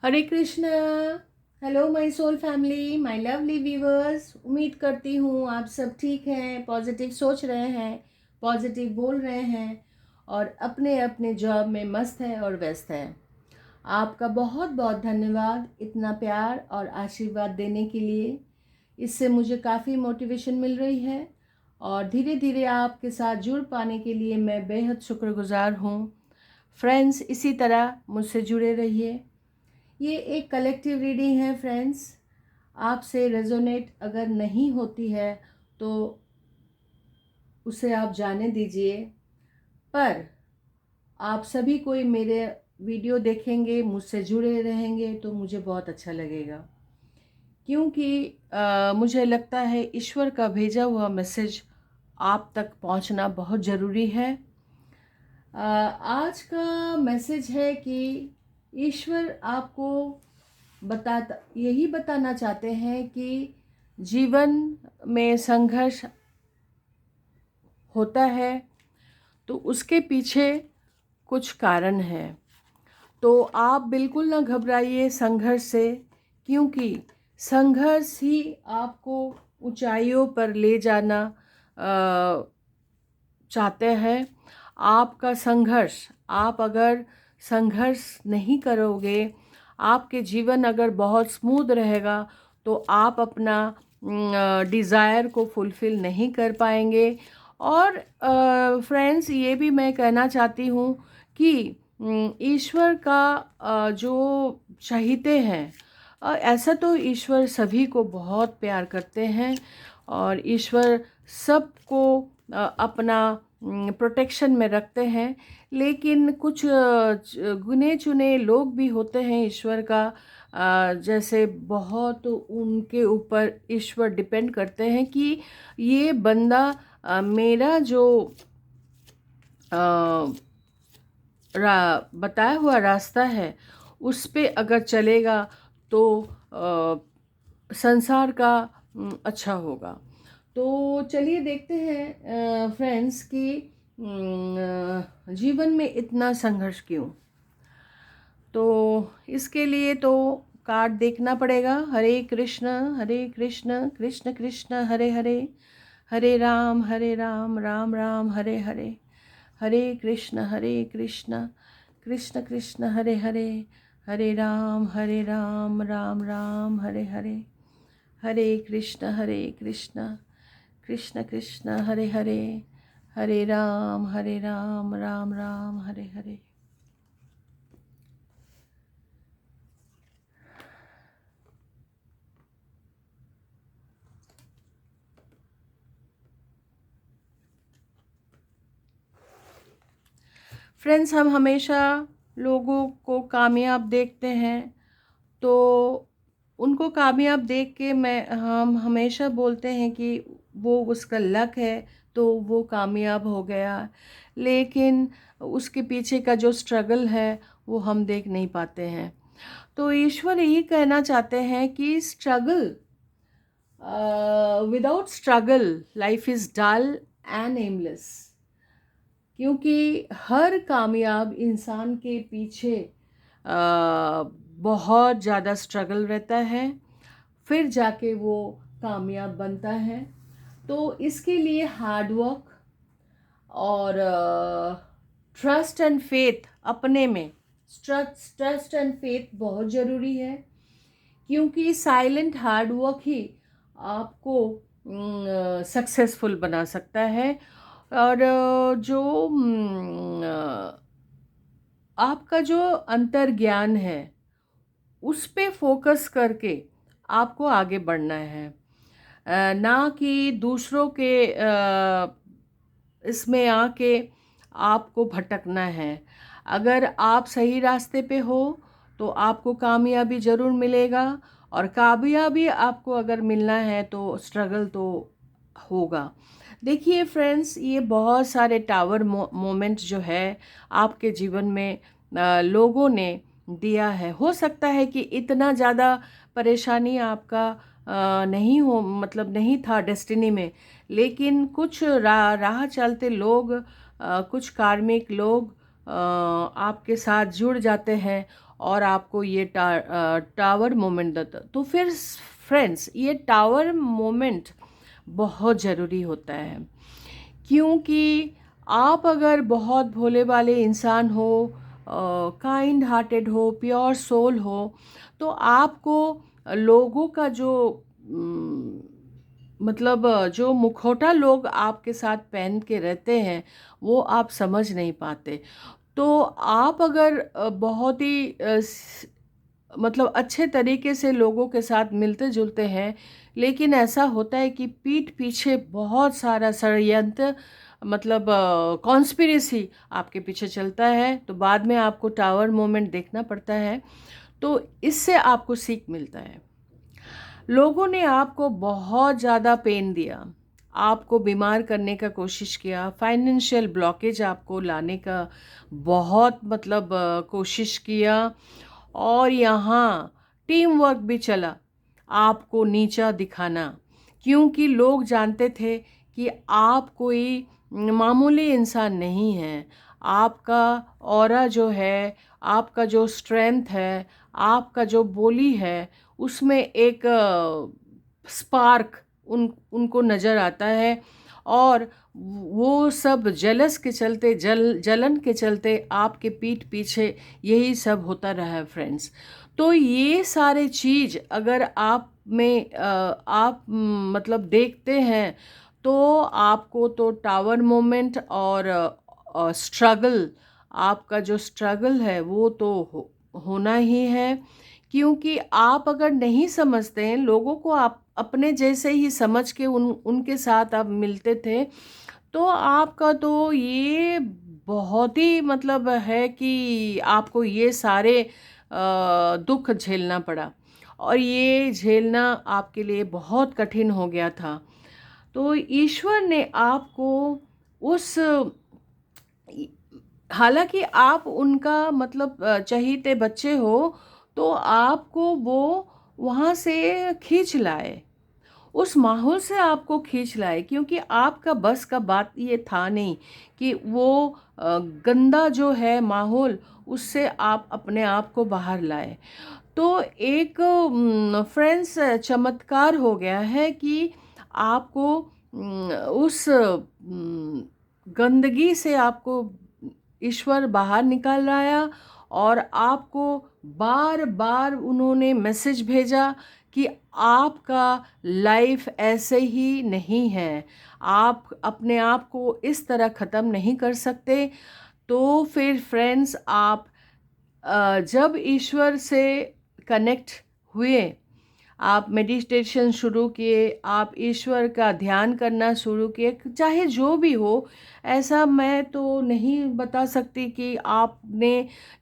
Hare Krishna. Hello my soul family, my lovely viewers. उम्मीद करती हूँ आप सब ठीक हैं, पॉजिटिव सोच रहे हैं, पॉजिटिव बोल रहे हैं और अपने अपने जॉब में मस्त है और व्यस्त है। आपका बहुत बहुत धन्यवाद इतना प्यार और आशीर्वाद देने के लिए। इससे मुझे काफ़ी मोटिवेशन मिल रही है और धीरे धीरे आपके साथ जुड़ पाने के लिए मैं बेहद शुक्रगुजार हूँ। फ्रेंड्स, इसी तरह मुझसे जुड़े रहिए। ये एक कलेक्टिव रीडिंग है फ्रेंड्स। आपसे रेजोनेट अगर नहीं होती है तो उसे आप जाने दीजिए, पर आप सभी कोई मेरे वीडियो देखेंगे, मुझसे जुड़े रहेंगे तो मुझे बहुत अच्छा लगेगा, क्योंकि मुझे लगता है ईश्वर का भेजा हुआ मैसेज आप तक पहुंचना बहुत ज़रूरी है। आज का मैसेज है कि ईश्वर आपको यही बताना चाहते हैं कि जीवन में संघर्ष होता है तो उसके पीछे कुछ कारण है। तो आप बिल्कुल ना घबराइए संघर्ष से, क्योंकि संघर्ष ही आपको ऊंचाइयों पर ले जाना चाहते हैं। आपका संघर्ष, आप अगर संघर्ष नहीं करोगे, आपके जीवन अगर बहुत स्मूथ रहेगा तो आप अपना डिज़ायर को फुलफ़िल नहीं कर पाएंगे। और फ्रेंड्स, ये भी मैं कहना चाहती हूँ कि ईश्वर का जो चाहते हैं, ऐसा तो ईश्वर सभी को बहुत प्यार करते हैं और ईश्वर सबको अपना प्रोटेक्शन में रखते हैं। लेकिन कुछ गुने चुने लोग भी होते हैं ईश्वर का, जैसे बहुत उनके ऊपर ईश्वर डिपेंड करते हैं कि ये बंदा मेरा जो बताया हुआ रास्ता है उस पे अगर चलेगा तो संसार का अच्छा होगा। तो चलिए देखते हैं फ्रेंड्स कि जीवन में इतना संघर्ष क्यों। तो इसके लिए तो कार्ड देखना पड़ेगा। हरे कृष्ण कृष्ण कृष्ण हरे हरे, हरे राम राम राम हरे हरे, हरे कृष्ण कृष्ण कृष्ण हरे हरे, हरे राम राम राम हरे हरे, हरे कृष्ण कृष्ण कृष्ण हरे हरे, हरे राम राम राम हरे हरे। फ्रेंड्स, हम हमेशा लोगों को कामयाब देखते हैं तो उनको कामयाब देख के हम हमेशा बोलते हैं कि वो उसका लक है तो वो कामयाब हो गया। लेकिन उसके पीछे का जो स्ट्रगल है वो हम देख नहीं पाते हैं। तो ईश्वर यही कहना चाहते हैं कि without struggle life is dull and aimless. क्योंकि हर कामयाब इंसान के पीछे बहुत ज़्यादा स्ट्रगल रहता है, फिर जाके वो कामयाब बनता है। तो इसके लिए हार्ड वर्क और ट्रस्ट एंड फेथ, अपने में ट्रस्ट एंड फेथ बहुत ज़रूरी है, क्योंकि साइलेंट हार्ड वर्क ही आपको सक्सेसफुल बना सकता है। और जो आपका जो अंतर ज्ञान है उस पे फोकस करके आपको आगे बढ़ना है, ना कि दूसरों के इसमें आके आपको भटकना है। अगर आप सही रास्ते पे हो तो आपको कामयाबी ज़रूर मिलेगा, और कामयाबी आपको अगर मिलना है तो स्ट्रगल तो होगा। देखिए फ्रेंड्स, ये बहुत सारे टावर मोमेंट जो है आपके जीवन में लोगों ने दिया है। हो सकता है कि इतना ज़्यादा परेशानी आपका नहीं हो, मतलब नहीं था डेस्टिनी में, लेकिन कुछ राह चलते लोग, कुछ कार्मिक लोग आपके साथ जुड़ जाते हैं और आपको ये टावर मोमेंट देता। तो फिर फ्रेंड्स, ये टावर मोमेंट बहुत ज़रूरी होता है, क्योंकि आप अगर बहुत भोले भाले इंसान हो, काइंड हार्टेड हो, प्योर सोल हो, तो आपको लोगों का जो मतलब जो मुखौटा लोग आपके साथ पहन के रहते हैं वो आप समझ नहीं पाते। तो आप अगर बहुत ही मतलब अच्छे तरीके से लोगों के साथ मिलते जुलते हैं, लेकिन ऐसा होता है कि पीठ पीछे बहुत सारा षड्यंत्र, मतलब कॉन्स्पिरेसी आपके पीछे चलता है, तो बाद में आपको टावर मोमेंट देखना पड़ता है। तो इससे आपको सीख मिलता है। लोगों ने आपको बहुत ज़्यादा पेन दिया, आपको बीमार करने का कोशिश किया, फाइनेंशियल ब्लॉकेज आपको लाने का बहुत मतलब कोशिश किया, और यहाँ टीम वर्क भी चला आपको नीचा दिखाना, क्योंकि लोग जानते थे कि आप कोई मामूली इंसान नहीं हैं। आपका ऑरा जो है, आपका जो स्ट्रेंथ है, आपका जो बोली है, उसमें एक स्पार्क उनको नज़र आता है, और वो सब जलस के चलते, जलन के चलते आपके पीठ पीछे यही सब होता रहा है फ्रेंड्स। तो ये सारे चीज़ अगर आप में आप मतलब देखते हैं, तो आपको तो टावर मोमेंट और स्ट्रगल, आपका जो स्ट्रगल है वो तो होना ही है। क्योंकि आप अगर नहीं समझते हैं लोगों को, आप अपने जैसे ही समझ के उनके साथ आप मिलते थे, तो आपका तो ये बहुत ही मतलब है कि आपको ये सारे दुख झेलना पड़ा, और ये झेलना आपके लिए बहुत कठिन हो गया था। तो ईश्वर ने आपको उस, हालांकि आप उनका मतलब चहीते बच्चे हो, तो आपको वो वहाँ से खींच लाए, उस माहौल से आपको खींच लाए, क्योंकि आपका बस का बात ये था नहीं कि वो गंदा जो है माहौल, उससे आप अपने आप को बाहर लाए। तो एक फ्रेंड्स चमत्कार हो गया है कि आपको उस गंदगी से आपको ईश्वर बाहर निकाल लाया, और आपको बार बार उन्होंने मैसेज भेजा कि आपका लाइफ ऐसे ही नहीं है, आप अपने आप को इस तरह ख़त्म नहीं कर सकते। तो फिर फ्रेंड्स, आप जब ईश्वर से कनेक्ट हुए, आप मेडिटेशन शुरू किए, आप ईश्वर का ध्यान करना शुरू किए, चाहे जो भी हो, ऐसा मैं तो नहीं बता सकती कि आपने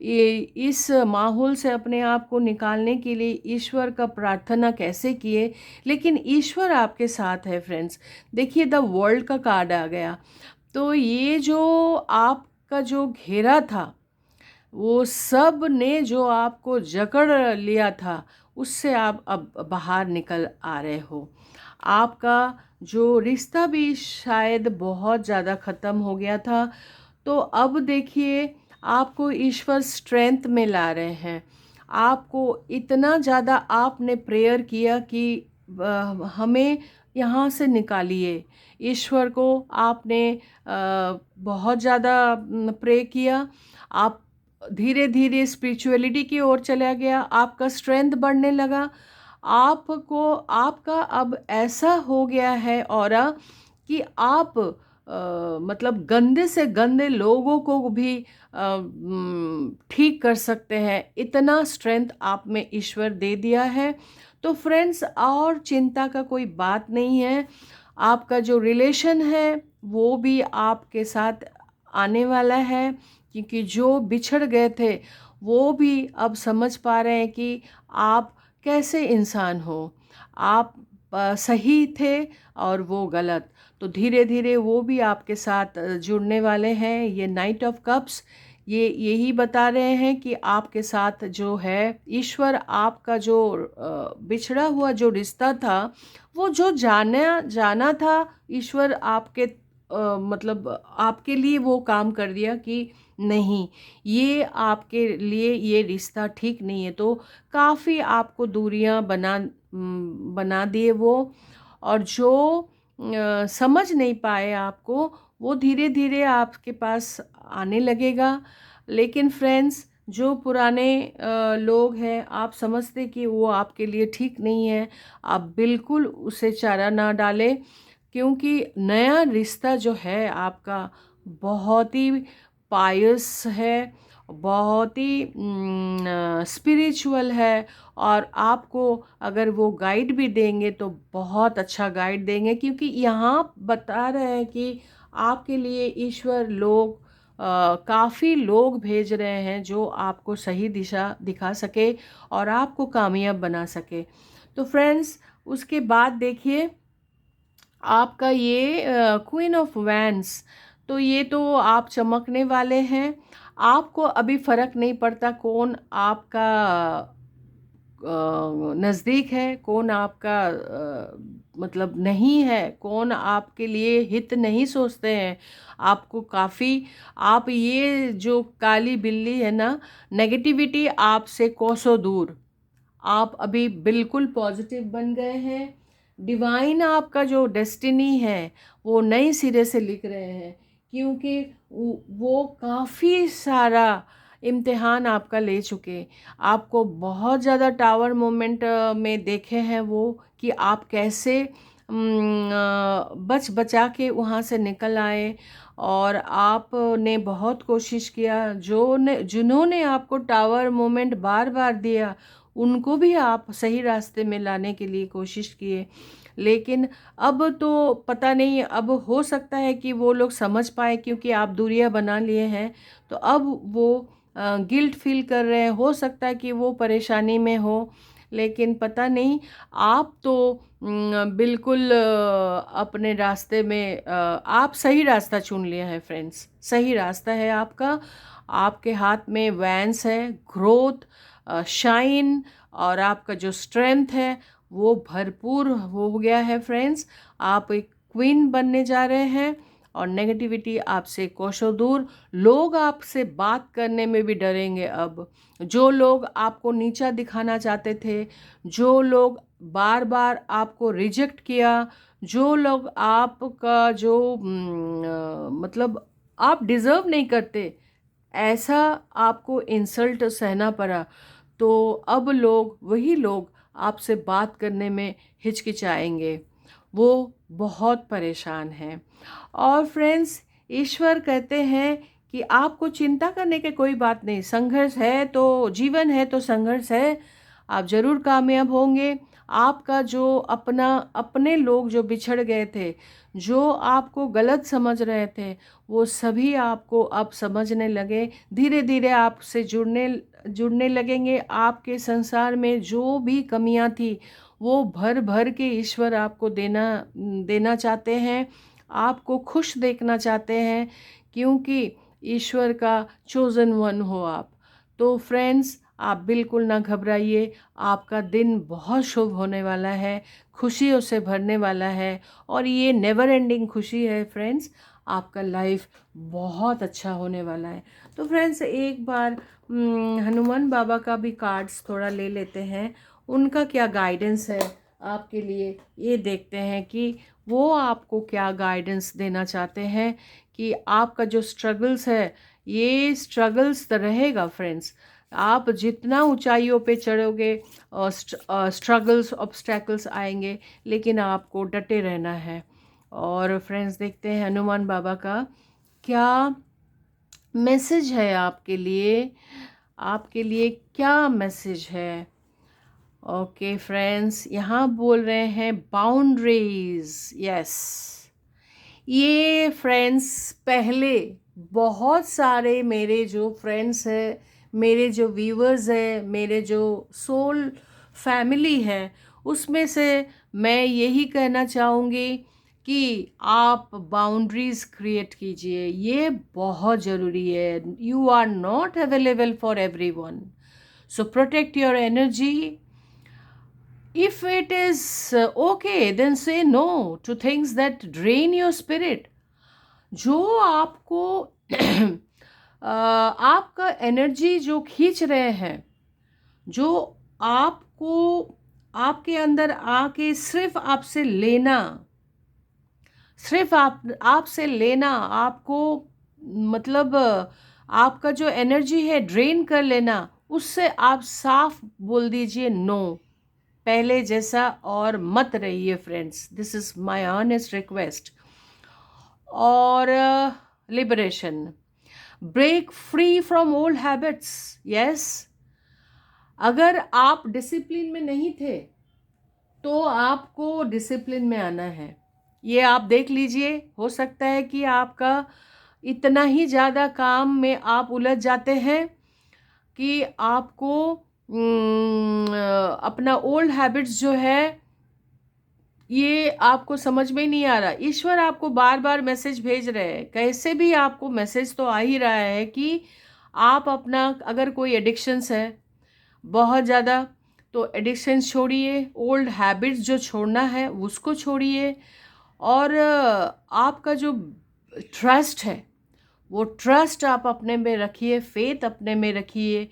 ये इस माहौल से अपने आप को निकालने के लिए ईश्वर का प्रार्थना कैसे किए, लेकिन ईश्वर आपके साथ है फ्रेंड्स। देखिए, द वर्ल्ड का कार्ड आ गया, तो ये जो आपका जो घेरा था, वो सब ने जो आपको जकड़ लिया था, उससे आप अब बाहर निकल आ रहे हो। आपका जो रिश्ता भी शायद बहुत ज़्यादा ख़त्म हो गया था, तो अब देखिए आपको ईश्वर स्ट्रेंथ में ला रहे हैं। आपको इतना ज़्यादा आपने प्रेयर किया कि हमें यहाँ से निकालिए। ईश्वर को आपने बहुत ज़्यादा प्रे किया, आप धीरे धीरे स्पिरिचुअलिटी की ओर चला गया, आपका स्ट्रेंथ बढ़ने लगा। आपको, आपका अब ऐसा हो गया है ऑरा कि आप मतलब गंदे से गंदे लोगों को भी ठीक कर सकते हैं, इतना स्ट्रेंथ आप में ईश्वर दे दिया है। तो फ्रेंड्स, और चिंता का कोई बात नहीं है। आपका जो रिलेशन है वो भी आपके साथ आने वाला है, क्योंकि जो बिछड़ गए थे वो भी अब समझ पा रहे हैं कि आप कैसे इंसान हो, आप सही थे और वो गलत। तो धीरे धीरे वो भी आपके साथ जुड़ने वाले हैं। ये नाइट ऑफ कप्स ये यही बता रहे हैं कि आपके साथ जो है ईश्वर, आपका जो बिछड़ा हुआ जो रिश्ता था, वो जो जाना जाना था, ईश्वर आपके मतलब आपके लिए वो काम कर दिया कि नहीं, ये आपके लिए ये रिश्ता ठीक नहीं है, तो काफ़ी आपको दूरियां बना दिए वो। और जो समझ नहीं पाए आपको, वो धीरे धीरे आपके पास आने लगेगा। लेकिन फ्रेंड्स, जो पुराने लोग हैं, आप समझते कि वो आपके लिए ठीक नहीं है, आप बिल्कुल उसे चारा ना डालें, क्योंकि नया रिश्ता जो है आपका बहुत ही पायस है, बहुत ही स्पिरिचुअल है। और आपको अगर वो गाइड भी देंगे तो बहुत अच्छा गाइड देंगे, क्योंकि यहाँ बता रहे हैं कि आपके लिए ईश्वर लोग काफ़ी लोग भेज रहे हैं जो आपको सही दिशा दिखा सके और आपको कामयाब बना सके। तो फ्रेंड्स, उसके बाद देखिए आपका ये क्वीन ऑफ वैंड्स, तो ये तो आप चमकने वाले हैं। आपको अभी फ़र्क नहीं पड़ता कौन आपका नज़दीक है, कौन आपका मतलब नहीं है, कौन आपके लिए हित नहीं सोचते हैं। आपको काफ़ी, आप ये जो काली बिल्ली है ना, नेगेटिविटी आपसे कोसों दूर, आप अभी बिल्कुल पॉजिटिव बन गए हैं। डिवाइन आपका जो डेस्टिनी है वो नए सिरे से लिख रहे हैं, क्योंकि वो काफ़ी सारा इम्तिहान आपका ले चुके। आपको बहुत ज़्यादा टावर मोमेंट में देखे हैं वो, कि आप कैसे बच बचा के वहाँ से निकल आए। और आपने बहुत कोशिश किया, जिन्होंने आपको टावर मोमेंट बार बार दिया, उनको भी आप सही रास्ते में लाने के लिए कोशिश किए। लेकिन अब तो पता नहीं, अब हो सकता है कि वो लोग समझ पाए, क्योंकि आप दूरियां बना लिए हैं, तो अब वो गिल्ट फील कर रहे हैं। हो सकता है कि वो परेशानी में हो, लेकिन पता नहीं। आप तो बिल्कुल अपने रास्ते में आप सही रास्ता चुन लिया है फ्रेंड्स, सही रास्ता है आपका। आपके हाथ में वैंस है, ग्रोथ, शाइन, और आपका जो स्ट्रेंथ है वो भरपूर हो गया है फ्रेंड्स। आप एक क्वीन बनने जा रहे हैं, और नेगेटिविटी आपसे कोसों दूर। लोग आपसे बात करने में भी डरेंगे अब। जो लोग आपको नीचा दिखाना चाहते थे, जो लोग बार बार आपको रिजेक्ट किया, जो लोग आपका जो मतलब आप डिज़र्व नहीं करते, ऐसा आपको इंसल्ट सहना पड़ा, तो अब लोग, वही लोग आपसे बात करने में हिचकिचाएंगे। वो बहुत परेशान हैं। और फ्रेंड्स, ईश्वर कहते हैं कि आपको चिंता करने की कोई बात नहीं। संघर्ष है तो जीवन है, तो संघर्ष है, आप ज़रूर कामयाब होंगे। आपका जो अपने लोग जो बिछड़ गए थे, जो आपको गलत समझ रहे थे, वो सभी आपको अब समझने लगे। धीरे धीरे आपसे जुड़ने लगेंगे। आपके संसार में जो भी कमियां थी, वो भर भर के ईश्वर आपको देना चाहते हैं, आपको खुश देखना चाहते हैं, क्योंकि ईश्वर का चोजन वन हो आप। तो फ्रेंड्स, आप बिल्कुल ना घबराइए, आपका दिन बहुत शुभ होने वाला है, खुशियों से भरने वाला है, और ये नेवर एंडिंग खुशी है फ्रेंड्स। आपका लाइफ बहुत अच्छा होने वाला है। तो फ्रेंड्स, एक बार हनुमान बाबा का भी कार्ड्स थोड़ा ले लेते हैं, उनका क्या गाइडेंस है आपके लिए, ये देखते हैं कि वो आपको क्या गाइडेंस देना चाहते हैं। कि आपका जो स्ट्रगल्स है, ये स्ट्रगल्स तो रहेगा फ्रेंड्स। आप जितना ऊंचाइयों पे चढ़ोगे, स्ट्रगल्स, ऑब्स्टैकल्स आएंगे, लेकिन आपको डटे रहना है। और फ्रेंड्स, देखते हैं हनुमान बाबा का क्या मैसेज है आपके लिए, आपके लिए क्या मैसेज है। ओके फ्रेंड्स, यहाँ बोल रहे हैं बाउंड्रीज। यस, ये फ्रेंड्स, पहले बहुत सारे मेरे जो फ्रेंड्स हैं, मेरे जो व्यूअर्स हैं, मेरे जो सोल फैमिली है, उसमें से मैं यही कहना चाहूँगी कि आप बाउंड्रीज़ क्रिएट कीजिए। ये बहुत ज़रूरी है। You are not available for everyone, so protect your energy. If it is okay, then say no to things that drain your spirit. जो आपको आपका एनर्जी जो खींच रहे हैं, जो आपको आपके अंदर आके सिर्फ आपसे लेना, सिर्फ आपसे लेना, आपको मतलब आपका जो एनर्जी है ड्रेन कर लेना, उससे आप साफ बोल दीजिए नो, पहले जैसा और मत रहिए friends. This is my honest request. और liberation, break free from old habits. Yes, अगर आप डिसिप्लिन में नहीं थे तो आपको डिसिप्लिन में आना है। ये आप देख लीजिए, हो सकता है कि आपका इतना ही ज़्यादा काम में आप उलझ जाते हैं कि आपको अपना ओल्ड हैबिट्स जो है ये आपको समझ में नहीं आ रहा। ईश्वर आपको बार बार मैसेज भेज रहे हैं, कैसे भी आपको मैसेज तो आ ही रहा है कि आप अपना, अगर कोई एडिक्शंस है बहुत ज़्यादा, तो एडिक्शंस छोड़िए, ओल्ड हैबिट्स जो छोड़ना है उसको छोड़िए, और आपका जो ट्रस्ट है वो ट्रस्ट आप अपने में रखिए, फेथ अपने में रखिए,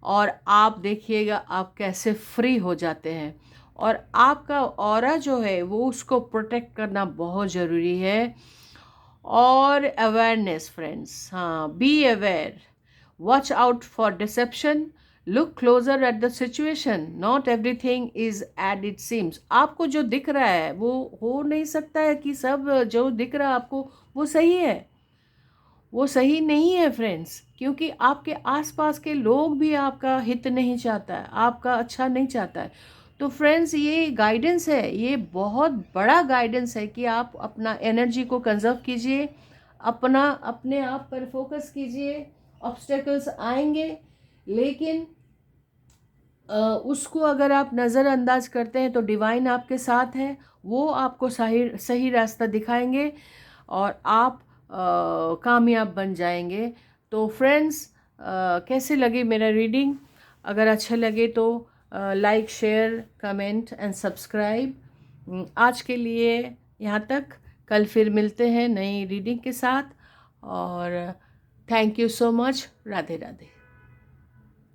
और आप देखिएगा आप कैसे फ्री हो जाते हैं। और आपका ऑरा जो है वो उसको प्रोटेक्ट करना बहुत ज़रूरी है। और अवेयरनेस फ्रेंड्स, हाँ, be aware, watch out for deception, look closer at the situation, not everything is at it seems. आपको जो दिख रहा है वो हो नहीं सकता है कि सब जो दिख रहा है आपको वो सही है, वो सही नहीं है फ्रेंड्स, क्योंकि आपके आसपास के लोग भी आपका हित नहीं चाहता है, आपका अच्छा नहीं चाहता है। तो फ्रेंड्स, ये गाइडेंस है, ये बहुत बड़ा गाइडेंस है कि आप अपना एनर्जी को कंजर्व कीजिए, अपने आप पर फोकस कीजिए। ऑब्स्टेकल्स आएंगे, लेकिन उसको अगर आप नज़रअंदाज करते हैं तो डिवाइन आपके साथ है, वो आपको सही सही रास्ता दिखाएंगे और आप कामयाब बन जाएंगे। तो फ्रेंड्स, कैसे लगे मेरा रीडिंग? अगर अच्छा लगे तो like, share, comment and subscribe. आज के लिए यहाँ तक, कल फिर मिलते हैं नई रीडिंग के साथ। और thank you so much. Radhe Radhe.